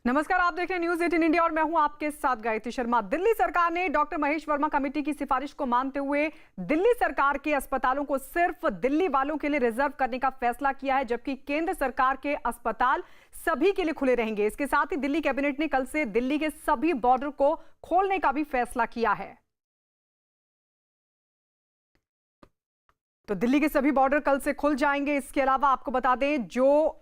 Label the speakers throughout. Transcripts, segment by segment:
Speaker 1: नमस्कार, आप देख रहे हैं न्यूज 18 इंडिया और मैं हूं आपके साथ गायत्री शर्मा। दिल्ली सरकार ने डॉक्टर महेश वर्मा कमेटी की सिफारिश को मानते हुए दिल्ली सरकार के अस्पतालों को सिर्फ दिल्ली वालों के लिए रिजर्व करने का फैसला किया है, जबकि केंद्र सरकार के अस्पताल सभी के लिए खुले रहेंगे। इसके साथ ही दिल्ली कैबिनेट ने कल से दिल्ली के सभी बॉर्डर को खोलने का भी फैसला किया है। तो दिल्ली के सभी बॉर्डर कल से खुल जाएंगे। इसके अलावा आपको बता दें, जो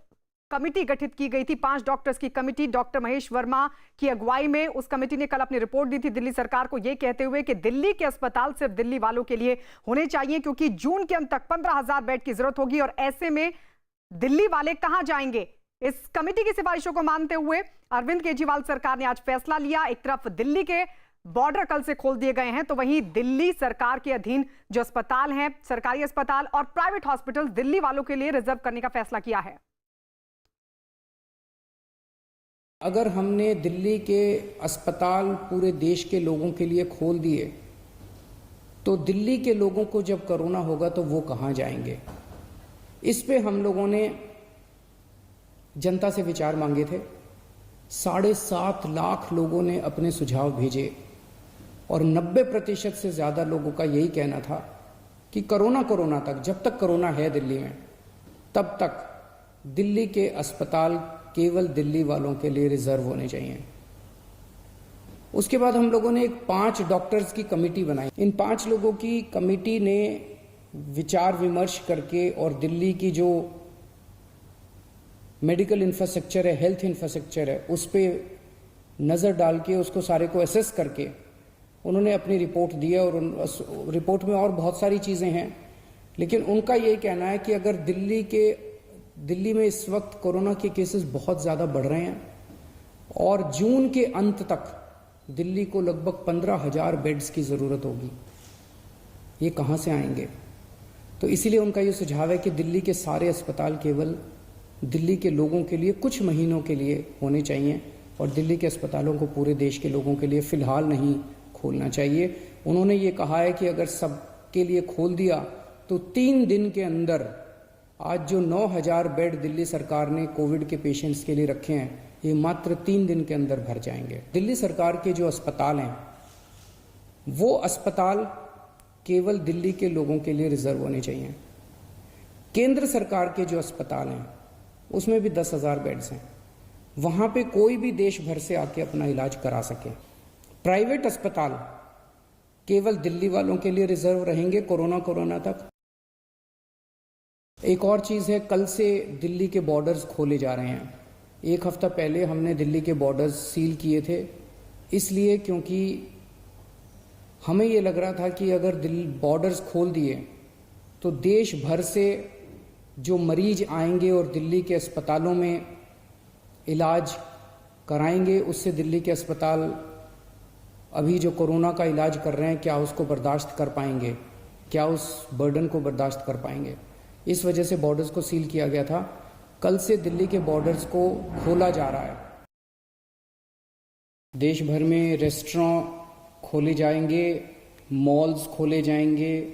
Speaker 1: कमेटी गठित की गई थी 5 डॉक्टर्स की कमेटी डॉक्टर महेश वर्मा की अगुवाई में, उस कमेटी ने कल अपनी रिपोर्ट दी थी दिल्ली सरकार को, यह कहते हुए कि दिल्ली के अस्पताल सिर्फ दिल्ली वालों के लिए होने चाहिए, क्योंकि जून के अंत तक 15,000 बेड की जरूरत होगी और ऐसे में दिल्ली वाले कहां जाएंगे। इस कमेटी की सिफारिशों को मानते हुए अरविंद केजरीवाल सरकार ने आज फैसला लिया। एक तरफ दिल्ली के बॉर्डर कल से खोल दिए गए हैं, तो वहीं दिल्ली सरकार के अधीन जो अस्पताल हैं, सरकारी अस्पताल और प्राइवेट हॉस्पिटल, दिल्ली वालों के लिए रिजर्व करने का फैसला किया है।
Speaker 2: अगर हमने दिल्ली के अस्पताल पूरे देश के लोगों के लिए खोल दिए तो दिल्ली के लोगों को जब कोरोना होगा तो वो कहां जाएंगे। इस पे हम लोगों ने जनता से विचार मांगे थे। 7.5 लाख लोगों ने अपने सुझाव भेजे और 90% से ज्यादा लोगों का यही कहना था कि कोरोना तक, जब तक कोरोना है दिल्ली में, तब तक दिल्ली के अस्पताल केवल दिल्ली वालों के लिए रिजर्व होने चाहिए। उसके बाद हम लोगों ने एक 5 डॉक्टर्स की कमेटी बनाई। इन 5 लोगों की कमेटी ने विचार विमर्श करके और दिल्ली की जो मेडिकल इंफ्रास्ट्रक्चर है, हेल्थ इंफ्रास्ट्रक्चर है, उस पर नजर डाल के उसको सारे को एसेस करके उन्होंने अपनी रिपोर्ट दी है। और उस रिपोर्ट में और बहुत सारी चीजें हैं, लेकिन उनका यही कहना है कि अगर दिल्ली में इस वक्त कोरोना के केसेस बहुत ज्यादा बढ़ रहे हैं और जून के अंत तक दिल्ली को लगभग 15,000 बेड्स की जरूरत होगी। ये कहां से आएंगे? तो इसीलिए उनका ये सुझाव है कि दिल्ली के सारे अस्पताल केवल दिल्ली के लोगों के लिए कुछ महीनों के लिए होने चाहिए और दिल्ली के अस्पतालों को पूरे देश के लोगों के लिए फिलहाल नहीं खोलना चाहिए। उन्होंने ये कहा है कि अगर सबके लिए खोल दिया तो 3 दिन के अंदर आज जो 9,000 बेड दिल्ली सरकार ने कोविड के पेशेंट्स के लिए रखे हैं, ये मात्र 3 दिन के अंदर भर जाएंगे। दिल्ली सरकार के जो अस्पताल हैं, वो अस्पताल केवल दिल्ली के लोगों के लिए रिजर्व होने चाहिए। केंद्र सरकार के जो अस्पताल हैं, उसमें भी 10,000 बेड्स हैं, वहां पे कोई भी देश भर से आके अपना इलाज करा सके। प्राइवेट अस्पताल केवल दिल्ली वालों के लिए रिजर्व रहेंगे कोरोना तक। एक और चीज है, कल से दिल्ली के बॉर्डर्स खोले जा रहे हैं। 1 हफ्ता पहले हमने दिल्ली के बॉर्डर्स सील किए थे, इसलिए क्योंकि हमें ये लग रहा था कि अगर बॉर्डर्स खोल दिए तो देश भर से जो मरीज आएंगे और दिल्ली के अस्पतालों में इलाज कराएंगे, उससे दिल्ली के अस्पताल अभी जो कोरोना का इलाज कर रहे हैं, क्या उसको बर्दाश्त कर पाएंगे, क्या उस बर्डन को बर्दाश्त कर पाएंगे। इस वजह से बॉर्डर्स को सील किया गया था। कल से दिल्ली के बॉर्डर्स को खोला जा रहा है। देश भर में रेस्टोरेंट खोले जाएंगे, मॉल्स खोले जाएंगे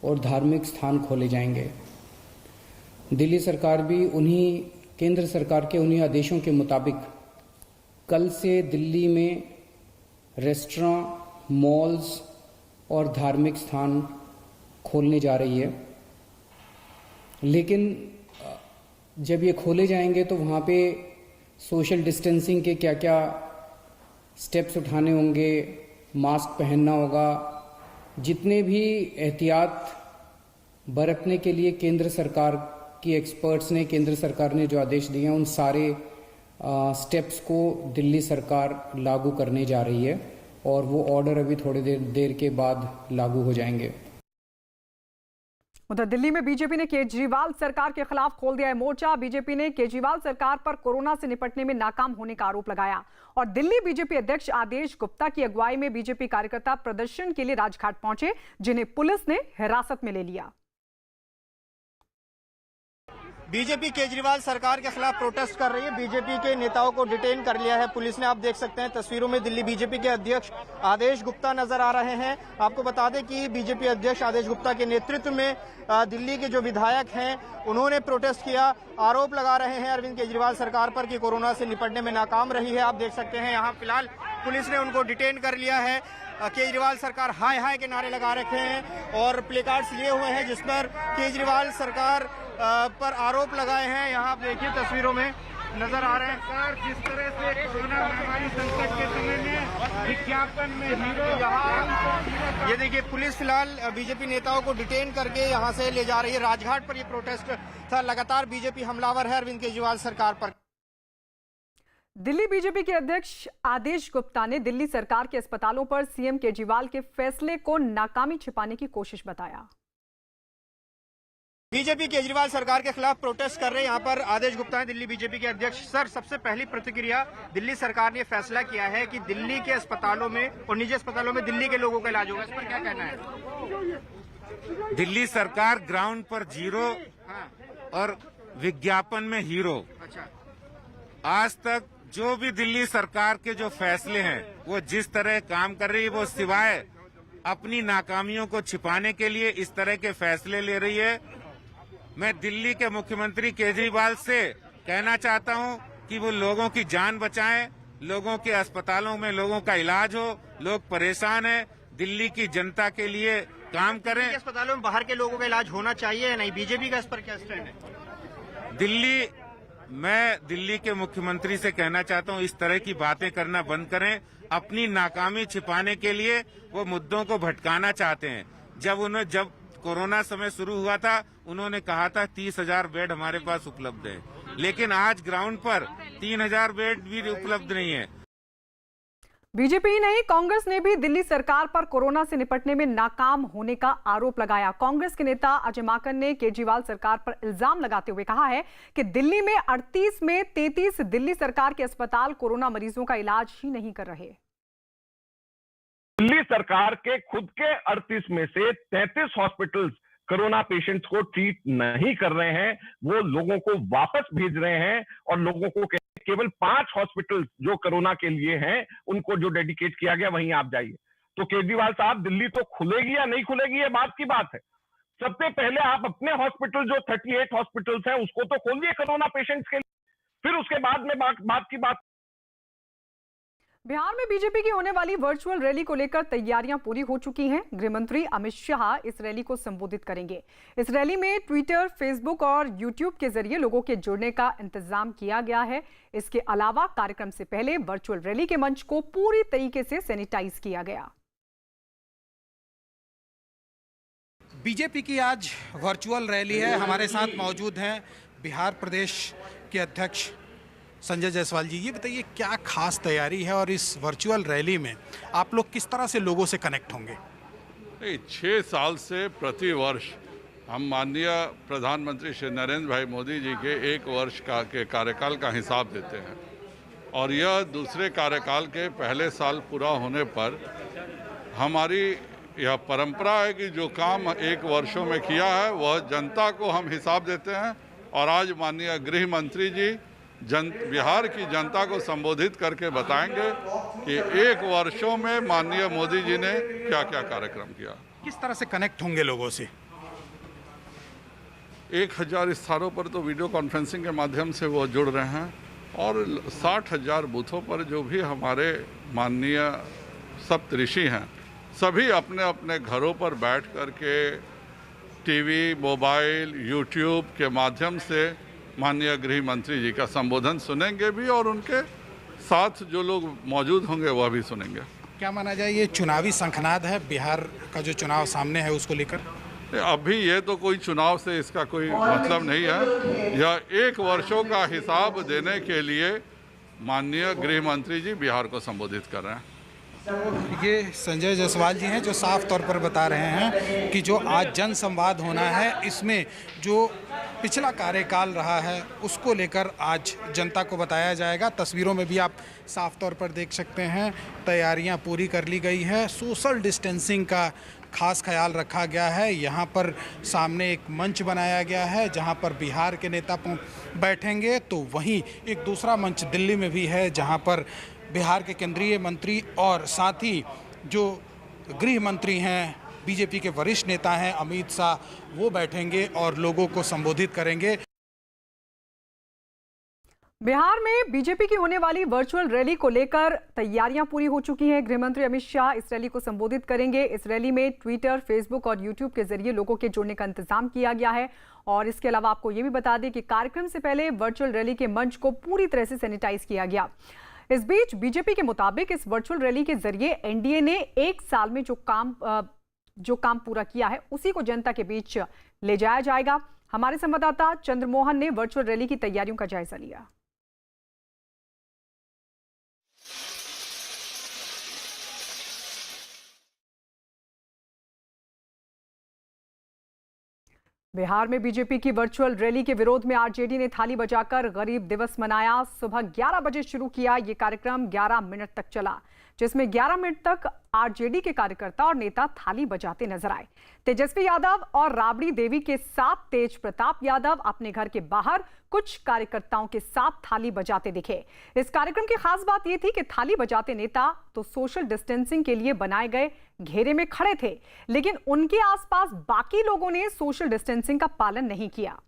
Speaker 2: और धार्मिक स्थान खोले जाएंगे। दिल्ली सरकार भी केंद्र सरकार के उन्हीं आदेशों के मुताबिक कल से दिल्ली में रेस्टोरेंट, मॉल्स और धार्मिक स्थान खोलने जा रही है। लेकिन जब ये खोले जाएंगे तो वहाँ पे सोशल डिस्टेंसिंग के क्या क्या स्टेप्स उठाने होंगे, मास्क पहनना होगा, जितने भी एहतियात बरतने के लिए केंद्र सरकार की एक्सपर्ट्स ने, केंद्र सरकार ने जो आदेश दिए हैं, उन सारे स्टेप्स को दिल्ली सरकार लागू करने जा रही है और वो ऑर्डर अभी थोड़ी देर के बाद लागू हो जाएंगे।
Speaker 1: उधर दिल्ली में बीजेपी ने केजरीवाल सरकार के खिलाफ खोल दिया है मोर्चा। बीजेपी ने केजरीवाल सरकार पर कोरोना से निपटने में नाकाम होने का आरोप लगाया और दिल्ली बीजेपी अध्यक्ष आदेश गुप्ता की अगुवाई में बीजेपी कार्यकर्ता प्रदर्शन के लिए राजघाट पहुंचे, जिन्हें पुलिस ने हिरासत में ले लिया।
Speaker 3: बीजेपी केजरीवाल सरकार के खिलाफ प्रोटेस्ट कर रही है। बीजेपी के नेताओं को डिटेन कर लिया है पुलिस ने। आप देख सकते हैं तस्वीरों में दिल्ली बीजेपी के अध्यक्ष आदेश गुप्ता नजर आ रहे हैं। आपको बता दें कि बीजेपी अध्यक्ष आदेश गुप्ता के नेतृत्व में दिल्ली के जो विधायक हैं उन्होंने प्रोटेस्ट किया। आरोप लगा रहे हैं अरविंद केजरीवाल सरकार पर कि कोरोना से निपटने में नाकाम रही है। आप देख सकते हैं यहाँ फिलहाल पुलिस ने उनको डिटेन कर लिया है। केजरीवाल सरकार हाय हाय के नारे लगा रखे हैं और प्लेकार्ड्स लिए हुए हैं जिस पर केजरीवाल सरकार पर आरोप लगाए हैं। यहाँ आप देखिए तस्वीरों में नजर आ रहे हैं।
Speaker 4: सरकार जिस तरह से कोरोना महामारी संकट के समय में विज्ञापन में हीरो,
Speaker 3: ये देखिए पुलिस फिलहाल बीजेपी नेताओं को डिटेन करके यहाँ से ले जा रही है। राजघाट पर ये प्रोटेस्ट था। लगातार बीजेपी हमलावर है अरविंद केजरीवाल सरकार पर।
Speaker 1: दिल्ली बीजेपी के अध्यक्ष आदेश गुप्ता ने दिल्ली सरकार के अस्पतालों पर सीएम केजरीवाल के फैसले को नाकामी छिपाने की कोशिश बताया।
Speaker 3: बीजेपी केजरीवाल सरकार के खिलाफ प्रोटेस्ट कर रहे हैं। यहाँ पर आदेश गुप्ता है दिल्ली बीजेपी के अध्यक्ष। सर, सबसे पहली प्रतिक्रिया, दिल्ली सरकार ने फैसला किया है कि दिल्ली के अस्पतालों में और निजी अस्पतालों में दिल्ली के लोगों का इलाज होगा, इस पर क्या कहना है?
Speaker 5: दिल्ली सरकार ग्राउंड पर जीरो और विज्ञापन में हीरो।
Speaker 3: अच्छा,
Speaker 5: आज तक जो भी दिल्ली सरकार के जो फैसले हैं वो जिस तरह काम कर रही है वो सिवाय अपनी नाकामियों को छिपाने के लिए इस तरह के फैसले ले रही है। मैं दिल्ली के मुख्यमंत्री केजरीवाल से कहना चाहता हूं कि वो लोगों की जान बचाएं, लोगों के अस्पतालों में लोगों का इलाज हो। लोग परेशान हैं, दिल्ली की जनता के लिए काम करें।
Speaker 3: अस्पतालों में बाहर के लोगों का इलाज होना चाहिए या नहीं? बीजेपी का इस पर क्या स्टैंड है?
Speaker 5: मैं दिल्ली के मुख्यमंत्री से कहना चाहता हूं इस तरह की बातें करना बंद करें। अपनी नाकामी छिपाने के लिए वो मुद्दों को भटकाना चाहते हैं। जब कोरोना समय शुरू हुआ था उन्होंने कहा था 30,000 बेड हमारे पास उपलब्ध है, लेकिन आज ग्राउंड पर 3,000 बेड भी उपलब्ध नहीं है।
Speaker 1: बीजेपी ही नहीं, कांग्रेस ने भी दिल्ली सरकार पर कोरोना से निपटने में नाकाम होने का आरोप लगाया। कांग्रेस के नेता अजय माकन ने केजरीवाल सरकार पर इल्जाम लगाते हुए कहा है कि दिल्ली में 38 में 33 दिल्ली सरकार के अस्पताल कोरोना मरीजों का इलाज ही नहीं कर रहे।
Speaker 6: दिल्ली सरकार के खुद के 38 में से 33 हॉस्पिटल्स कोरोना पेशेंट्स को ट्रीट नहीं कर रहे हैं, वो लोगों को वापस भेज रहे हैं और लोगों को केवल 5 हॉस्पिटल्स जो कोरोना के लिए हैं उनको जो डेडिकेट किया गया वहीं आप जाइए। तो केजरीवाल साहब, दिल्ली तो खुलेगी या नहीं खुलेगी ये बात की बात है। सबसे पहले आप अपने हॉस्पिटल जो 38 हॉस्पिटल्स हैं उसको तो खोलिए कोरोना पेशेंट्स के लिए, फिर उसके बाद में बात की बात।
Speaker 1: बिहार में बीजेपी की होने वाली वर्चुअल रैली को लेकर तैयारियां पूरी हो चुकी हैं। गृह मंत्री अमित शाह इस रैली को संबोधित करेंगे। इस रैली में ट्विटर, फेसबुक और यूट्यूब के जरिए लोगों के जुड़ने का इंतजाम किया गया है। इसके अलावा कार्यक्रम से पहले वर्चुअल रैली के मंच को पूरी तरीके से सैनिटाइज किया गया।
Speaker 7: बीजेपी की आज वर्चुअल रैली है। हमारे साथ मौजूद हैं बिहार प्रदेश के अध्यक्ष संजय जायसवाल जी। ये बताइए क्या खास तैयारी है और इस वर्चुअल रैली में आप लोग किस तरह से लोगों से कनेक्ट होंगे?
Speaker 8: 6 साल से प्रति वर्ष हम माननीय प्रधानमंत्री श्री नरेंद्र भाई मोदी जी के 1 वर्ष के कार्यकाल का हिसाब देते हैं और यह दूसरे कार्यकाल के पहले साल पूरा होने पर हमारी यह परंपरा है कि जो काम 1 वर्षों में किया है वह जनता को हम हिसाब देते हैं। और आज माननीय गृह मंत्री जी बिहार की जनता को संबोधित करके बताएंगे कि 1 वर्षों में माननीय मोदी जी ने क्या क्या कार्यक्रम किया।
Speaker 7: किस तरह से कनेक्ट होंगे लोगों से?
Speaker 8: 1000 स्थानों पर तो वीडियो कॉन्फ्रेंसिंग के माध्यम से वो जुड़ रहे हैं और 60,000 बूथों पर जो भी हमारे माननीय सप्तऋषि हैं सभी अपने अपने घरों पर बैठ कर के टीवी, मोबाइल, यूट्यूब के माध्यम से माननीय गृह मंत्री जी का संबोधन सुनेंगे भी और उनके साथ जो लोग मौजूद होंगे वह भी सुनेंगे।
Speaker 7: क्या माना जाए ये चुनावी शंखनाद है बिहार का जो चुनाव सामने है उसको लेकर?
Speaker 8: अभी ये तो कोई चुनाव से इसका कोई मतलब नहीं है। यह 1 वर्षों का हिसाब देने के लिए माननीय गृह मंत्री जी बिहार को संबोधित कर रहे हैं।
Speaker 7: ये संजय जायसवाल जी हैं जो साफ तौर पर बता रहे हैं कि जो आज जन संवाद होना है इसमें जो पिछला कार्यकाल रहा है उसको लेकर आज जनता को बताया जाएगा। तस्वीरों में भी आप साफ तौर पर देख सकते हैं तैयारियां पूरी कर ली गई है। सोशल डिस्टेंसिंग का खास ख्याल रखा गया है। यहाँ पर सामने एक मंच बनाया गया है जहाँ पर बिहार के नेता बैठेंगे, तो वहीं एक दूसरा मंच दिल्ली में भी है जहाँ पर बिहार के केंद्रीय मंत्री और साथ ही जो गृह मंत्री हैं, बीजेपी के वरिष्ठ नेता हैं अमित शाह, वो बैठेंगे और लोगों को संबोधित करेंगे।
Speaker 1: बिहार में बीजेपी की होने वाली वर्चुअल रैली को लेकर तैयारियां पूरी हो चुकी हैं। गृह मंत्री अमित शाह इस रैली को संबोधित करेंगे। इस रैली में ट्विटर, फेसबुक और यूट्यूब के जरिए लोगों के जुड़ने का इंतजाम किया गया है। और इसके अलावा आपको ये भी बता दें कि कार्यक्रम से पहले वर्चुअल रैली के मंच को पूरी तरह से सैनिटाइज किया गया। इस बीच बीजेपी के मुताबिक इस वर्चुअल रैली के जरिए एनडीए ने एक साल में जो काम पूरा किया है उसी को जनता के बीच ले जाया जाएगा। हमारे संवाददाता चंद्रमोहन ने वर्चुअल रैली की तैयारियों का जायजा लिया। बिहार में बीजेपी की वर्चुअल रैली के विरोध में आरजेडी ने थाली बजाकर गरीब दिवस मनाया। सुबह 11 बजे शुरू किया ये कार्यक्रम 11 मिनट तक चला, जिसमें 11 मिनट तक आरजेडी के कार्यकर्ता और नेता थाली बजाते नजर आए। तेजस्वी यादव और राबड़ी देवी के साथ तेज प्रताप यादव अपने घर के बाहर कुछ कार्यकर्ताओं के साथ थाली बजाते दिखे। इस कार्यक्रम की खास बात यह थी कि थाली बजाते नेता तो सोशल डिस्टेंसिंग के लिए बनाए गए घेरे में खड़े थे, लेकिन उनके आसपास बाकी लोगों ने सोशल डिस्टेंसिंग का पालन नहीं किया।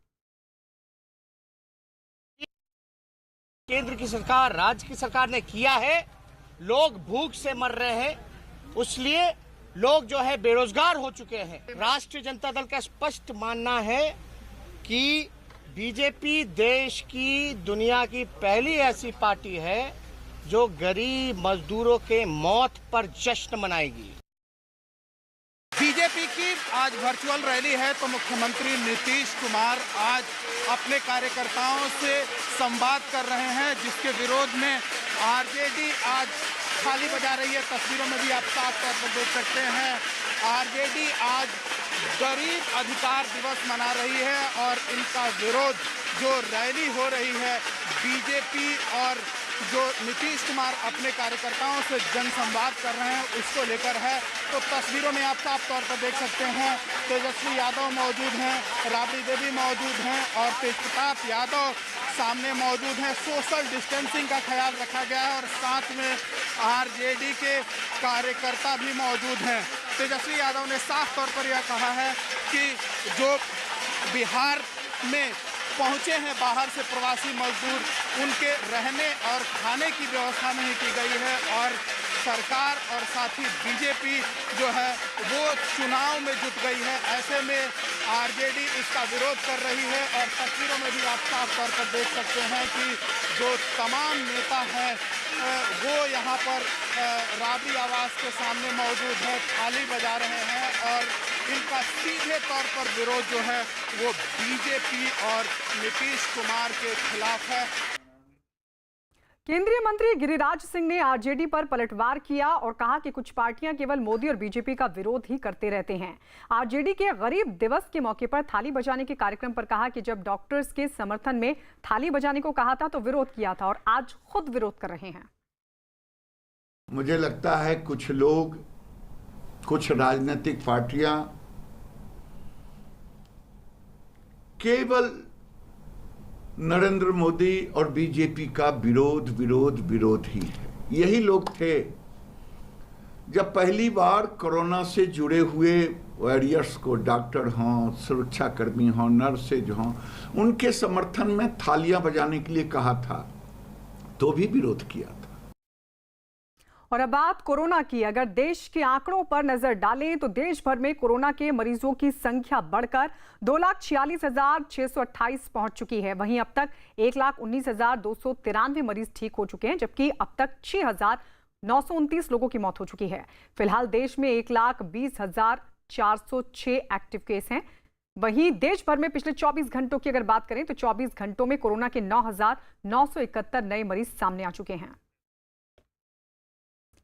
Speaker 9: केंद्र की सरकार, राज्य की सरकार ने किया है। लोग भूख से मर रहे हैं, इसलिए लोग जो है बेरोजगार हो चुके हैं। राष्ट्रीय जनता दल का स्पष्ट मानना है कि बीजेपी देश की, दुनिया की पहली ऐसी पार्टी है जो गरीब मजदूरों के मौत पर जश्न मनाएगी।
Speaker 7: बीजेपी की आज वर्चुअल रैली है तो मुख्यमंत्री नीतीश कुमार आज अपने कार्यकर्ताओं से संवाद कर रहे हैं, जिसके विरोध में आरजेडी आज थाली बजा रही है। तस्वीरों में भी आप साफ तौर पर देख सकते हैं, आरजेडी आज गरीब अधिकार दिवस मना रही है और इनका विरोध जो रैली हो रही है बीजेपी और जो नीतीश कुमार अपने कार्यकर्ताओं से जनसंवाद कर रहे हैं उसको लेकर है। तो तस्वीरों में आप साफ तौर पर देख सकते हैं तेजस्वी यादव मौजूद हैं, राबड़ी देवी मौजूद हैं और तेज प्रताप यादव सामने मौजूद हैं। सोशल डिस्टेंसिंग का ख्याल रखा गया है और साथ में आरजेडी के कार्यकर्ता भी मौजूद हैं। तेजस्वी यादव ने साफ तौर पर यह कहा है कि जो बिहार में पहुंचे हैं बाहर से प्रवासी मजदूर, उनके रहने और खाने की व्यवस्था नहीं की गई है और सरकार और साथ ही बीजेपी जो है वो चुनाव में जुट गई है। ऐसे में आरजेडी इसका विरोध कर रही है और तस्वीरों में भी आप साफ तौर पर देख सकते हैं कि जो तमाम नेता हैं वो यहाँ पर राबड़ी आवास के सामने मौजूद है, थाली बजा रहे हैं और इनका सीधे तौर पर विरोध जो है वो बीजेपी और नीतीश कुमार के खिलाफ है।
Speaker 1: केंद्रीय मंत्री गिरिराज सिंह ने आरजेडी पर पलटवार किया और कहा कि कुछ पार्टियां केवल मोदी और बीजेपी का विरोध ही करते रहते हैं। आरजेडी के गरीब दिवस के मौके पर थाली बजाने के कार्यक्रम पर कहा कि जब डॉक्टर्स के समर्थन में थाली बजाने को कहा था तो विरोध किया था और आज खुद विरोध कर रहे हैं।
Speaker 10: मुझे लगता है कुछ लोग, कुछ राजनीतिक पार्टियां केवल नरेंद्र मोदी और बीजेपी का विरोध ही है। यही लोग थे जब पहली बार कोरोना से जुड़े हुए वॉरियर्स को, डॉक्टर हों, सुरक्षाकर्मी हों, नर्सेज हों, उनके समर्थन में थालियां बजाने के लिए कहा था तो भी विरोध किया था।
Speaker 1: और अब बात कोरोना की। अगर देश के आंकड़ों पर नजर डालें तो देश भर में कोरोना के मरीजों की संख्या बढ़कर 2,46,628 पहुंच चुकी है। वहीं अब तक 1,19,293 मरीज ठीक हो चुके हैं, जबकि अब तक 6,929 लोगों की मौत हो चुकी है। फिलहाल देश में 1,20,406 एक्टिव केस हैं। वहीं देश भर में पिछले 24 घंटों की अगर बात करें तो 24 घंटों में कोरोना के 9,971 नए मरीज सामने आ चुके हैं।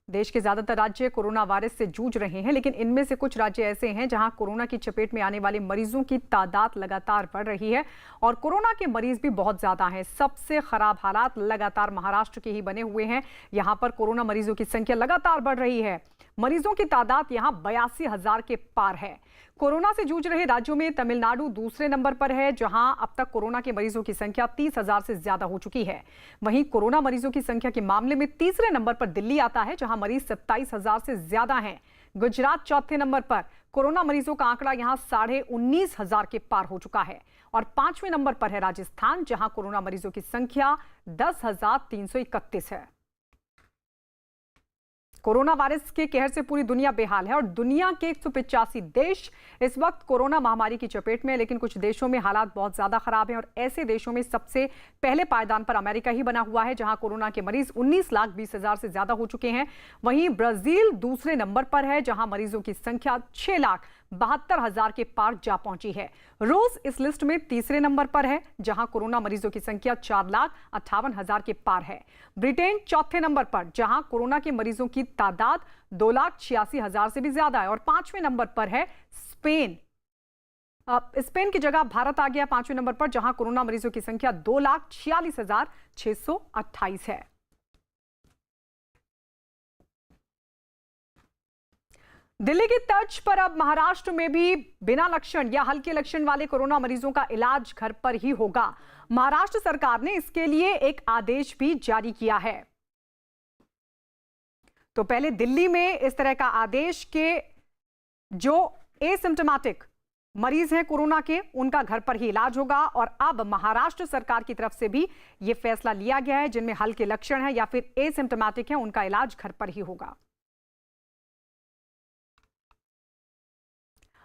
Speaker 1: देश के ज्यादातर राज्य कोरोना वायरस से जूझ रहे हैं, लेकिन इनमें से कुछ राज्य ऐसे हैं जहां कोरोना की चपेट में आने वाले मरीजों की तादाद लगातार बढ़ रही है और कोरोना के मरीज भी बहुत ज्यादा हैं। सबसे खराब हालात लगातार महाराष्ट्र के ही बने हुए हैं। यहां पर कोरोना मरीजों की संख्या लगातार बढ़ रही है। मरीजों की तादाद यहां 82,000 के पार है। कोरोना से जूझ रहे राज्यों में तमिलनाडु दूसरे नंबर पर है, जहां अब तक कोरोना के मरीजों की संख्या 30,000 से ज्यादा हो चुकी है। वहीं कोरोना मरीजों की संख्या के मामले में तीसरे नंबर पर दिल्ली आता है, जहां मरीज 27,000 से ज्यादा हैं। गुजरात चौथे नंबर पर, कोरोना मरीजों का आंकड़ा यहां 19,500 के पार हो चुका है। और 5वें नंबर पर है राजस्थान, जहां कोरोना मरीजों की संख्या 10,331 है। कोरोना वायरस के कहर से पूरी दुनिया बेहाल है और दुनिया के 185 देश इस वक्त कोरोना महामारी की चपेट में है, लेकिन कुछ देशों में हालात बहुत ज्यादा खराब हैं और ऐसे देशों में सबसे पहले पायदान पर अमेरिका ही बना हुआ है, जहां कोरोना के मरीज 19,20,000 से ज्यादा हो चुके हैं। वहीं ब्राजील दूसरे नंबर पर है, जहां मरीजों की संख्या 6,72,000 के पार जा पहुंची है। रूस इस लिस्ट में तीसरे नंबर पर है, जहां कोरोना मरीजों की संख्या 4,58,000 के पार है। ब्रिटेन चौथे नंबर पर, जहां कोरोना के मरीजों की तादाद 2,86,000 से भी ज्यादा है। और 5वें नंबर पर है स्पेन। स्पेन की जगह भारत आ गया 5वें नंबर पर, जहां कोरोना मरीजों की संख्या 2,46,628 है। दिल्ली की तर्ज पर अब महाराष्ट्र में भी बिना लक्षण या हल्के लक्षण वाले कोरोना मरीजों का इलाज घर पर ही होगा। महाराष्ट्र सरकार ने इसके लिए एक आदेश भी जारी किया है। तो पहले दिल्ली में इस तरह का आदेश के जो एसिम्प्टोमेटिक मरीज हैं कोरोना के, उनका घर पर ही इलाज होगा। और अब महाराष्ट्र सरकार की तरफ से भी यह फैसला लिया गया है, जिनमें हल्के लक्षण हैं या फिर एसिम्प्टोमेटिक हैं, उनका इलाज घर पर ही होगा।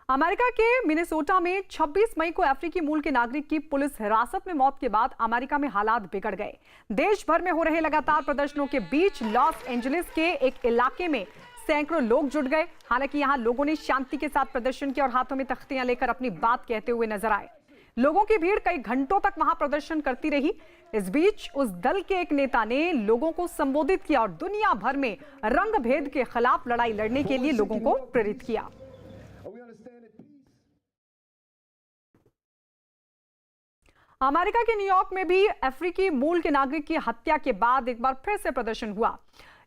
Speaker 1: अमेरिका के मिनेसोटा में 26 मई को अफ्रीकी मूल के नागरिक की पुलिस हिरासत में मौत के बाद अमेरिका में हालात बिगड़ गए। देश भर में हो रहे लगातार प्रदर्शनों के बीच लॉस एंजलिस के एक इलाके में सैकड़ों लोग जुट गए। हालांकि यहां लोगों ने शांति के साथ प्रदर्शन किया और हाथों में तख्तियां लेकर अपनी बात कहते हुए नजर आए। लोगों की भीड़ कई घंटों तक वहां प्रदर्शन करती रही। इस बीच उस दल के एक नेता ने लोगों को संबोधित किया और दुनिया भर में रंग भेद के खिलाफ लड़ाई लड़ने के लिए लोगों को प्रेरित किया। अमेरिका के न्यूयॉर्क में भी अफ्रीकी मूल के नागरिक की हत्या के बाद एक बार फिर से प्रदर्शन हुआ।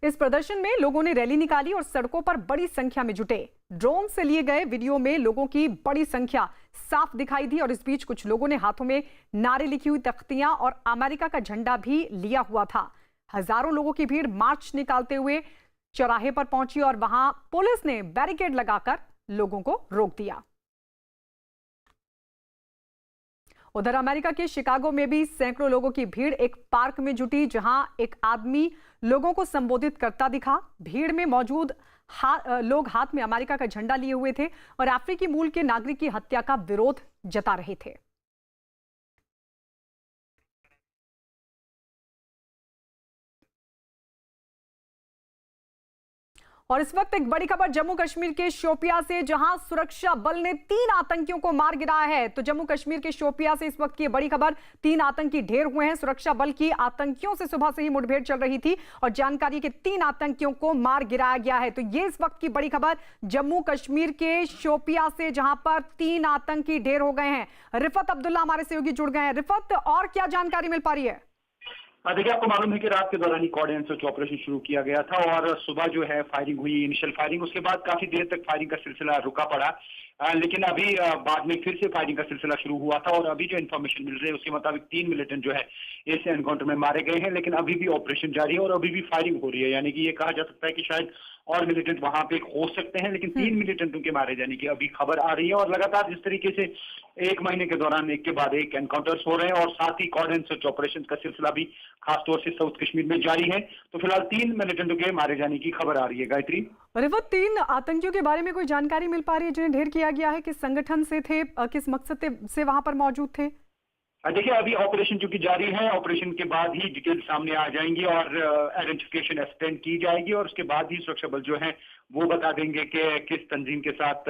Speaker 1: इस प्रदर्शन में लोगों ने रैली निकाली और सड़कों पर बड़ी संख्या में जुटे। ड्रोन से लिए गए वीडियो में लोगों की बड़ी संख्या साफ दिखाई दी और इस बीच कुछ लोगों ने हाथों में नारे लिखी हुई तख्तियां और अमेरिका का झंडा भी लिया हुआ था। हजारों लोगों की भीड़ मार्च निकालते हुए चौराहे पर पहुंची और वहां पुलिस ने बैरिकेड लगाकर लोगों को रोक दिया। उधर अमेरिका के शिकागो में भी सैकड़ों लोगों की भीड़ एक पार्क में जुटी, जहां एक आदमी लोगों को संबोधित करता दिखा। भीड़ में मौजूद लोग हाथ में अमेरिका का झंडा लिए हुए थे और अफ्रीकी मूल के नागरिक की हत्या का विरोध जता रहे थे। और इस वक्त एक बड़ी खबर जम्मू कश्मीर के शोपियां से, जहां सुरक्षा बल ने 3 आतंकियों को मार गिराया है। तो जम्मू कश्मीर के शोपियां से इस वक्त की बड़ी खबर, 3 आतंकी ढेर हुए हैं। सुरक्षा बल की आतंकियों से सुबह से ही मुठभेड़ चल रही थी और जानकारी के 3 आतंकियों को मार गिराया गया है। तो ये इस वक्त की बड़ी खबर जम्मू कश्मीर के शोपियां से, जहां पर 3 आतंकी ढेर हो गए हैं। रिफत अब्दुल्ला हमारे सहयोगी जुड़ गए हैं। रिफत, और क्या जानकारी मिल पा रही है?
Speaker 11: देखिए, आपको मालूम है कि रात के दौरान ही कोऑर्डिनेट सर्च ऑपरेशन शुरू किया गया था और सुबह जो है फायरिंग हुई, इनिशियल फायरिंग। उसके बाद काफी देर तक फायरिंग का सिलसिला रुका पड़ा, लेकिन अभी बाद में फिर से फायरिंग का सिलसिला शुरू हुआ था। और अभी जो इन्फॉर्मेशन मिल रही है उसके मुताबिक 3 मिलिटेंट जो है इस एनकाउंटर में मारे गए हैं, लेकिन अभी भी ऑपरेशन जारी है और अभी भी फायरिंग हो रही है। यानी कि ये कहा जा सकता है कि शायद और मिलिटेंट वहां पे हो सकते हैं, लेकिन 3 मिलिटेंटों के मारे जाने की अभी खबर आ रही है। और लगातार जिस तरीके से 1 महीने के दौरान एक के बाद एक एनकाउंटर्स हो रहे हैं और साथ ही कोऑर्डिनेट सर्च ऑपरेशन का सिलसिला भी खासतौर से साउथ कश्मीर में जारी है, तो फिलहाल 3 मिलिटेंटों के मारे जाने की खबर आ रही है। गायत्री,
Speaker 1: रिफत, 3 आतंकियों के बारे में कोई जानकारी मिल पा रही है जिन्हें ढेर किया गया है? किस संगठन से थे, किस मकसद से वहां पर मौजूद थे?
Speaker 11: देखिए, अभी ऑपरेशन चूंकि जारी है, ऑपरेशन के बाद ही डिटेल सामने आ जाएंगी और आइडेंटिफिकेशन एक्सटेंड की जाएगी और उसके बाद ही सुरक्षा बल जो है वो बता देंगे कि किस तंजीम के साथ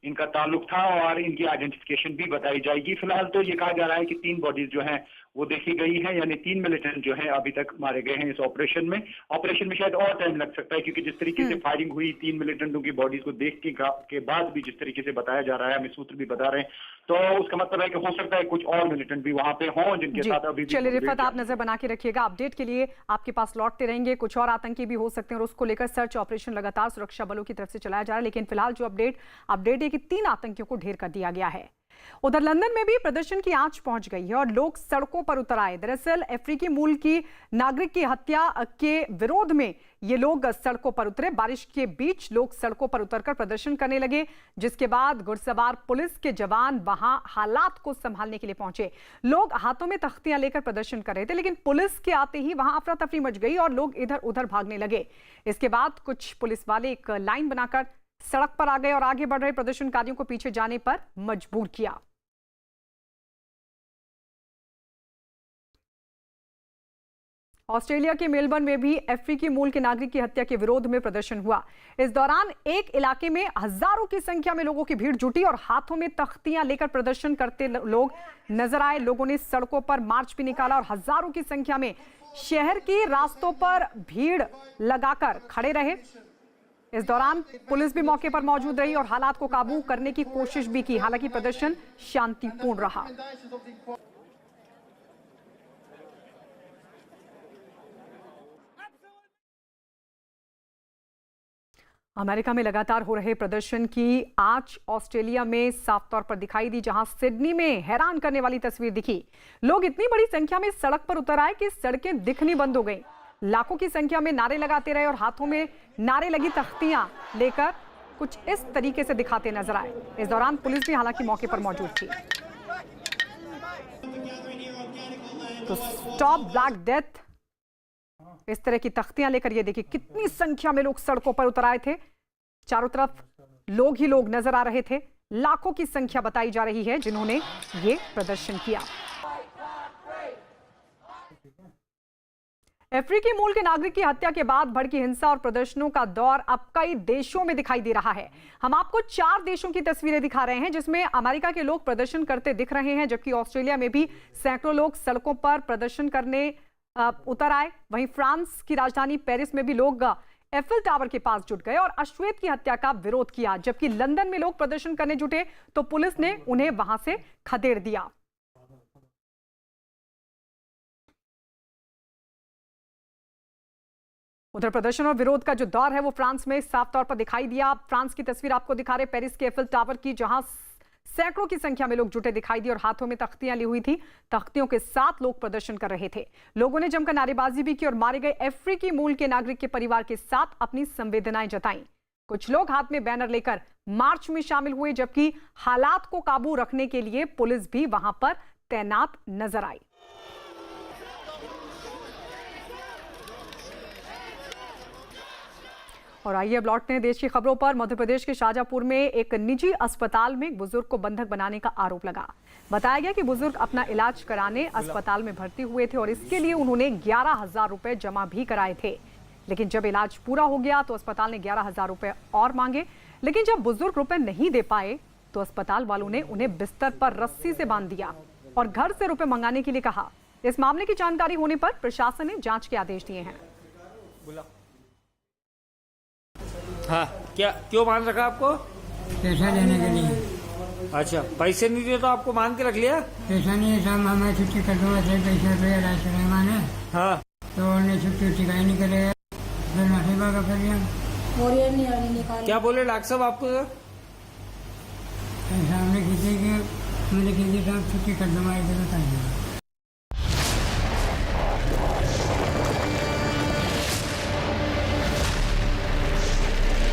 Speaker 11: इनका ताल्लुक था और इनकी आइडेंटिफिकेशन भी बताई जाएगी। फिलहाल तो ये कहा जा रहा है कि 3 बॉडीज जो हैं वो देखी गई है, यानी 3 मिलिटेंट जो है अभी तक मारे गए हैं इस ऑपरेशन में। ऑपरेशन में शायद और टाइम लग सकता है, क्योंकि जिस तरीके से फायरिंग हुई 3 मिलिटेंटों की बॉडीज को देख के बाद भी जिस तरीके से बताया जा रहा है, हमें सूत्र भी बता रहे हैं तो उसका मतलब है कि हो सकता है कुछ और मिलिटेंट भी वहां पे हों जिनके साथ अभी भी
Speaker 1: चलिए रिफत, आप नजर बना के रखिएगा, अपडेट के लिए आपके पास लौटते रहेंगे। कुछ और आतंकी भी हो सकते हैं और उसको लेकर सर्च ऑपरेशन लगातार सुरक्षा बलों की तरफ से चलाया जा रहा है, लेकिन फिलहाल जो अपडेट है कि 3 आतंकियों को ढेर कर दिया गया है। उधर लंदन में भी प्रदर्शन की आंच पहुंच गई है और लोग सड़कों पर उतर आए। दरअसल अफ्रीकी मूल की नागरिक की हत्या के विरोध में ये लोग सड़कों पर उतरे। बारिश के बीच लोग सड़कों पर उतरकर प्रदर्शन करने लगे, जिसके बाद घुड़सवार पुलिस के जवान वहां हालात को संभालने के लिए पहुंचे। लोग हाथों में तख्तियां लेकर प्रदर्शन कर रहे थे, लेकिन पुलिस के आते ही वहां अफरा तफरी मच गई और लोग इधर उधर भागने लगे। इसके बाद कुछ पुलिस वाले एक लाइन बनाकर सड़क पर आ गए और आगे बढ़ रहे प्रदर्शनकारियों को पीछे जाने पर मजबूर किया। ऑस्ट्रेलिया के मेलबर्न में भी अफ्रीकी मूल के नागरिक की हत्या के विरोध में प्रदर्शन हुआ। इस दौरान एक इलाके में हजारों की संख्या में लोगों की भीड़ जुटी और हाथों में तख्तियां लेकर प्रदर्शन करते लोग नजर आए। लोगों ने सड़कों पर मार्च भी निकाला और हजारों की संख्या में शहर के रास्तों पर भीड़ लगाकर खड़े रहे। इस दौरान पुलिस भी मौके पर मौजूद रही और हालात को काबू करने की कोशिश भी की। हालांकि प्रदर्शन शांतिपूर्ण रहा। अमेरिका में लगातार हो रहे प्रदर्शन की आंच ऑस्ट्रेलिया में साफ तौर पर दिखाई दी, जहां सिडनी में हैरान करने वाली तस्वीर दिखी। लोग इतनी बड़ी संख्या में सड़क पर उतर आए कि सड़कें दिखनी बंद हो गईं। लाखों की संख्या में नारे लगाते रहे और हाथों में नारे लगी तख्तियां लेकर कुछ इस तरीके से दिखाते नजर आए। इस दौरान पुलिस भी हालांकि मौके पर मौजूद थी। तो स्टॉप ब्लैक डेथ, इस तरह की तख्तियां लेकर ये देखिए कितनी संख्या में लोग सड़कों पर उतर आए थे। चारों तरफ लोग ही लोग नजर आ रहे थे। लाखों की संख्या बताई जा रही है जिन्होंने ये प्रदर्शन किया। अफ्रीकी मूल के नागरिक की हत्या के बाद भड़की हिंसा और प्रदर्शनों का दौर अब कई देशों में दिखाई दे रहा है। हम आपको 4 देशों की तस्वीरें दिखा रहे हैं जिसमें अमेरिका के लोग प्रदर्शन करते दिख रहे हैं, जबकि ऑस्ट्रेलिया में भी सैकड़ों लोग सड़कों पर प्रदर्शन करने उतर आए। वहीं फ्रांस की राजधानी पेरिस में भी लोग एफिल टावर के पास जुट गए और अश्वेत की हत्या का विरोध किया। जबकि लंदन में लोग प्रदर्शन करने जुटे तो पुलिस ने उन्हें वहां से खदेड़ दिया। उधर प्रदर्शन और विरोध का जो दौर है वो फ्रांस में साफ तौर पर दिखाई दिया। फ्रांस की तस्वीर आपको दिखा रहे पेरिस के एफिल टावर की, जहां सैकड़ों की संख्या में लोग जुटे दिखाई दी और हाथों में तख्तियां ली हुई थी। तख्तियों के साथ लोग प्रदर्शन कर रहे थे। लोगों ने जमकर नारेबाजी भी की और मारे गए अफ्रीकी मूल के नागरिक के परिवार के साथ अपनी संवेदनाएं जताई। कुछ लोग हाथ में बैनर लेकर मार्च में शामिल हुए, जबकि हालात को काबू रखने के लिए पुलिस भी वहां पर तैनात नजर आई। और आइए अब लौटते हैं देश की खबरों पर। मध्य प्रदेश के शाजापुर में एक निजी अस्पताल में एक बुजुर्ग को बंधक बनाने का आरोप लगा। बताया गया कि बुजुर्ग अपना इलाज कराने अस्पताल में भर्ती हुए थे और इसके लिए उन्होंने 11,000 रुपए जमा भी कराए थे। लेकिन जब इलाज पूरा हो गया तो अस्पताल ने 11,000 रुपए और मांगे। लेकिन जब बुजुर्ग रुपए नहीं दे पाए तो अस्पताल वालों ने उन्हें बिस्तर पर रस्सी से बांध दिया और घर से रुपए मंगाने के लिए कहा। इस मामले की जानकारी होने पर प्रशासन ने जांच के आदेश दिए हैं।
Speaker 12: हाँ, क्या क्यों मान रखा आपको?
Speaker 13: पैसा देने के लिए।
Speaker 12: अच्छा, पैसे नहीं दिए तो आपको मान के रख लिया?
Speaker 13: पैसा नहीं है साहब, हमें छुट्टी कर दूंगा, पैसे रुपये इलाज कराएगा ने।
Speaker 12: हाँ,
Speaker 13: तो उन्हें छुट्टी का ही नहीं करेगा, फिर नसीबा का फिर
Speaker 12: क्या बोले डॉक्टर साहब आपको?
Speaker 13: सामने खींचे कि मुझे किसी साहब छुट्टी कर दूंगा, इधर बताइए।